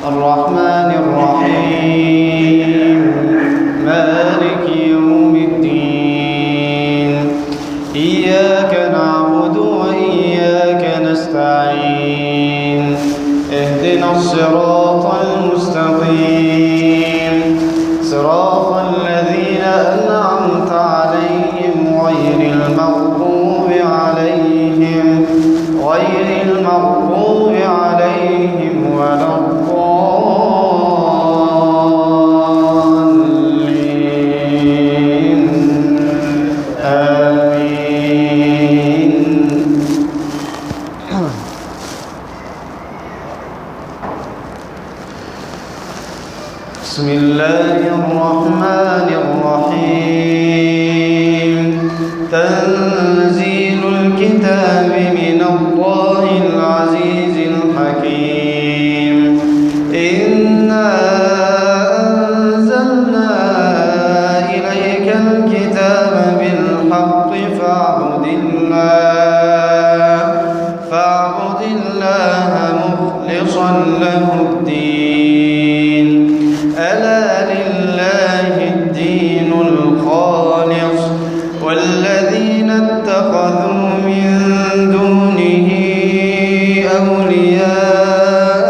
الرحمن الرحيم مالك يوم الدين إياك نعبد وإياك نستعين اهدنا الصراط المستقيم صراط الذين أنعمت عليهم غير المغضوب عليهم ولا الضالين آمين. بسم الله الرحمن الرحيم تنزيل الكتاب من الله العزيز الحكيم إنا أنزلنا إليك الكتاب بالحق فاعبد الله مخلصا له الدين ألا لله الدين الخالص والذين اتخذوا من دونه أولياء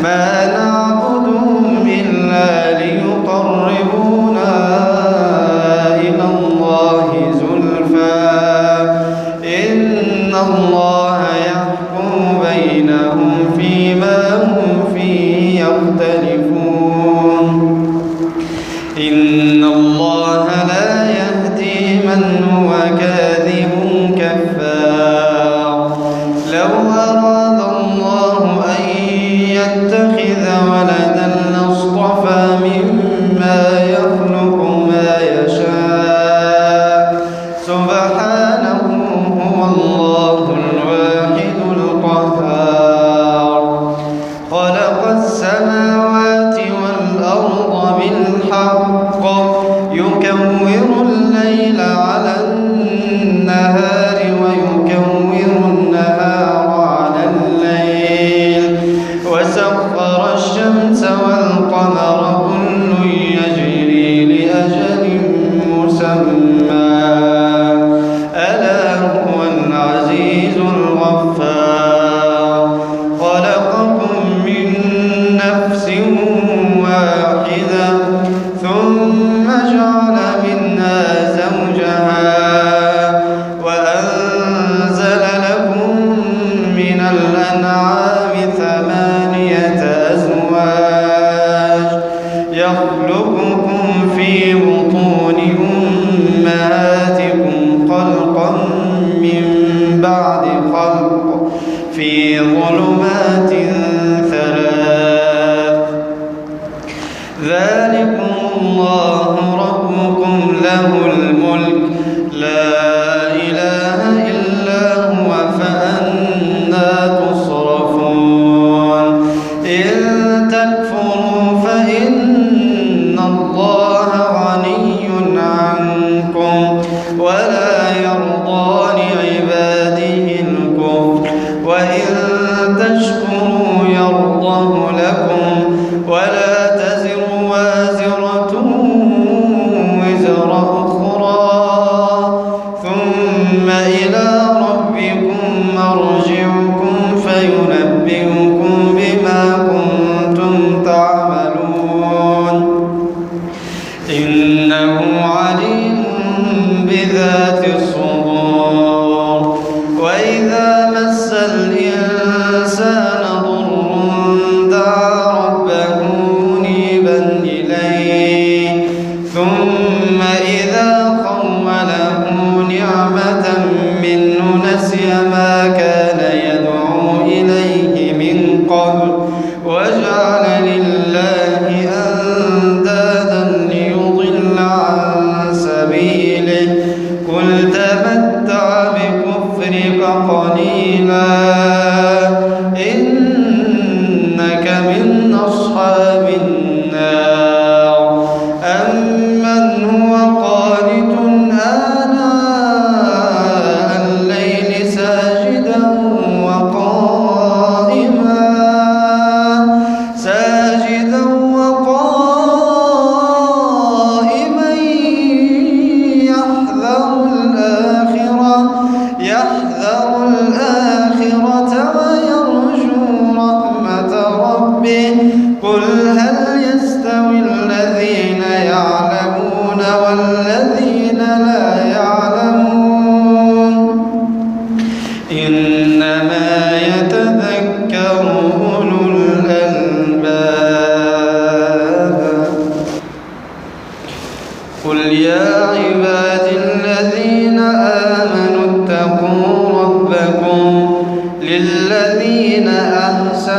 ما نعبدهم إلا ليقربونا إلى الله زلفى إن الله يحكم بينهم فيما هم فيه يختلفون إن الله لا يهدي من هو كاذب كفار لو أراد الله أن يتخذ ولدا لاصطفى مما يخلق ما يشاء سبحانه هو الله الواحد القهار خلق السماوات والأرض بالحق يكور الليل على النهار ويكور النهار على الليل وسخر الشمس والقمر كل يجري لأجل مسمى ألا هو العزيز الغفار خلقكم من نفس واحدة ثم جعل منها زوجها وأنزل لكم من الأنعام 8 أزواج يخلقكم في بطون أمهاتكم خلقا من بعد خلق في ظلمات 3 ذلكم الله ربكم له الملك لا إله إلا هو فأنى تصرفون إن تكفروا فإن الله غني عنكم ولا يرضى لعباده الكفر وإن تشكروا يرضه لكم ولا تزر وازرة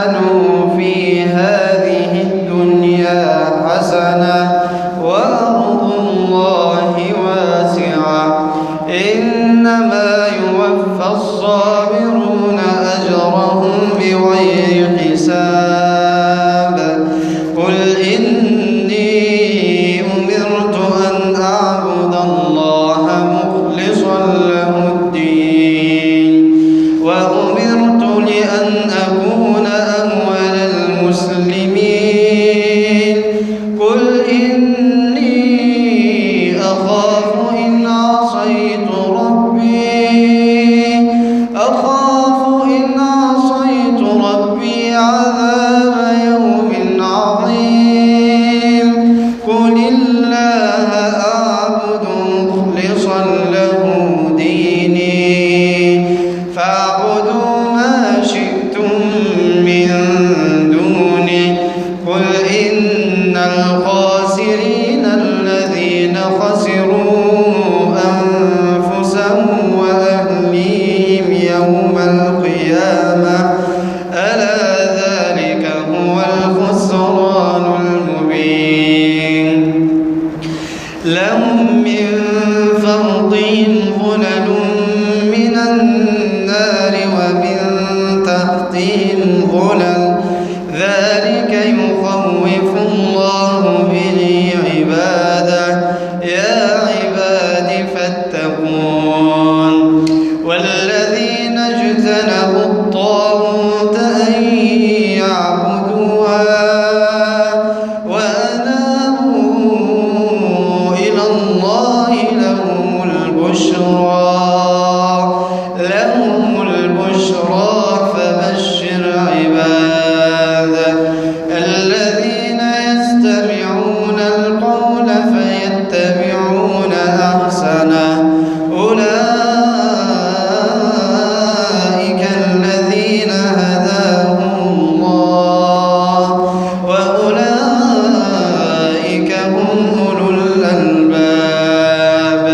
آمنوا في هذه الدنيا حسنة وأرض الله واسعة إنما يوفى الصابرون أجرهم بغير حساب قل إني أمرت أن أعبد الله مخلصا له الدين وأمرت لأن أكون أول المسلمين قل إني أخاف إن عصيت ربي عذاب يوم عظيم قل الله أعبد مخلصا له ديني فاعبدوا ما شئتم من دونه قل إن الخاسرين الذين خسروا أنفسهم وأهليهم يوم القيامة ألا ذلك هو الخسران المبين لهم من فوقهم ظلل من النار ومن تحتهم ظلل ذلك يخوف الله به عباده يا عباد فاتقون والذين اجتنبوا الطاغوت أن يعبدوها وأنابوا إلى الله لهم البشرى فبشر عباده الذين يستمعون القول فيتبعون أحسنه أولئك الذين هداهم الله وأولئك هم أولو الألباب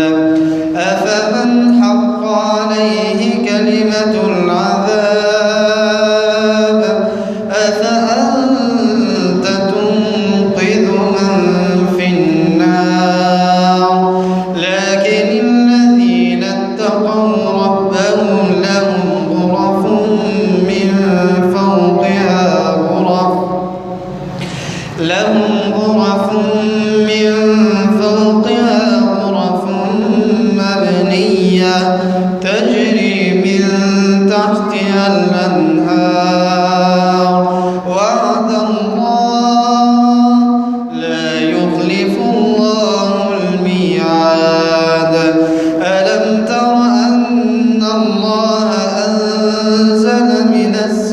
أفمن حق عليه كلمة العذاب أفأنت تنقذ من في النار لكن الذين اتقوا ربهم لهم غرف من فوقها غرف مبنية تجري من تحتها الأنهار وعد الله لا يخلف الله الميعاد ألم تر أن الله أنزل من السماء